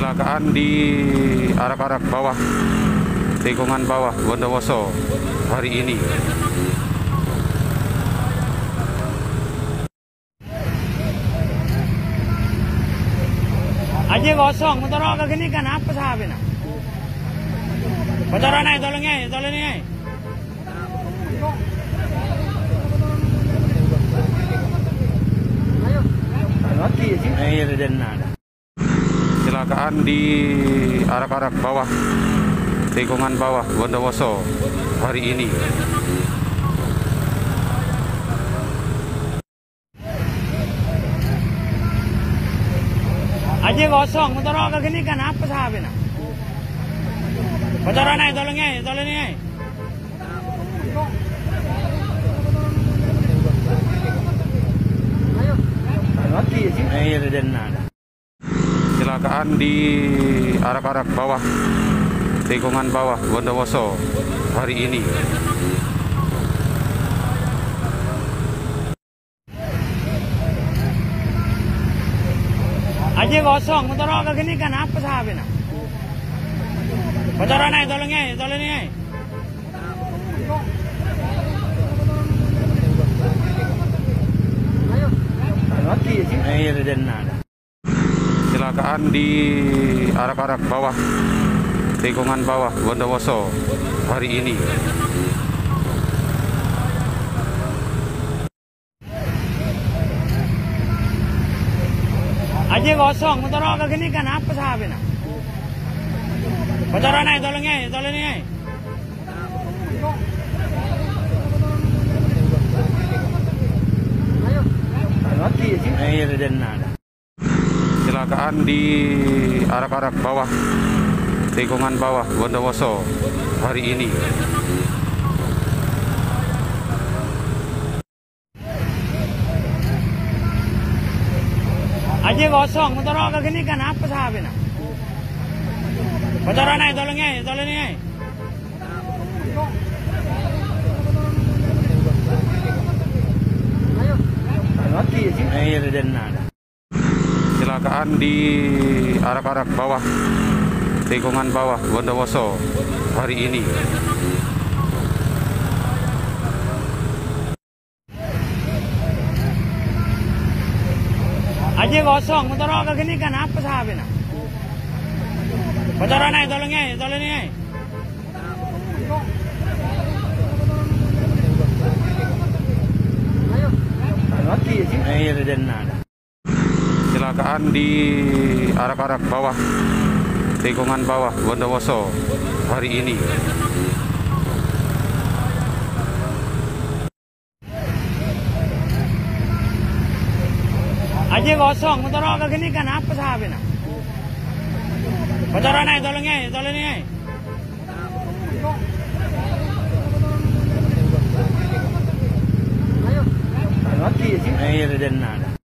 Kecelakaan di arak-arak bawah, tikungan bawah Bondowoso hari ini. Aja kosong, motor agak gini kan apa sahabat? Motor naik tolongnya, tolongnya. Kecelakaan di arak-arak bawah, tikungan bawah Bondowoso hari ini. Aja kosong, motor agak gini kan apa sahabat? Motor naik tolongnya, tolongnya. Kecelakaan di arak-arak bawah, tikungan bawah Bondowoso hari ini. Aja kosong, motor agak gini kan apa sahabat? Motor naik tolongnya, tolongnya. Kecelakaan di arak-arak bawah, tikungan bawah Bondowoso hari ini. Aja kosong, motor agak gini kan apa sahabat? Motor naik tolongnya, tolongnya. Kecelakaan di arak-arak bawah, tikungan bawah Bondowoso hari ini. Aja kosong, motor agak gini kan apa sahabat? Motor naik tolongnya, tolongnya. Kecelakaan di arak-arak bawah, tikungan bawah Bondowoso hari ini. Aja kosong, motor agak gini kan apa sahabat? Motor naik tolongnya, tolongnya. Kecelakaan di arak-arak bawah, tikungan bawah Bondowoso hari ini. Aja kosong, motor agak gini kan apa sahabat? Motor naik tolongnya, tolongnya.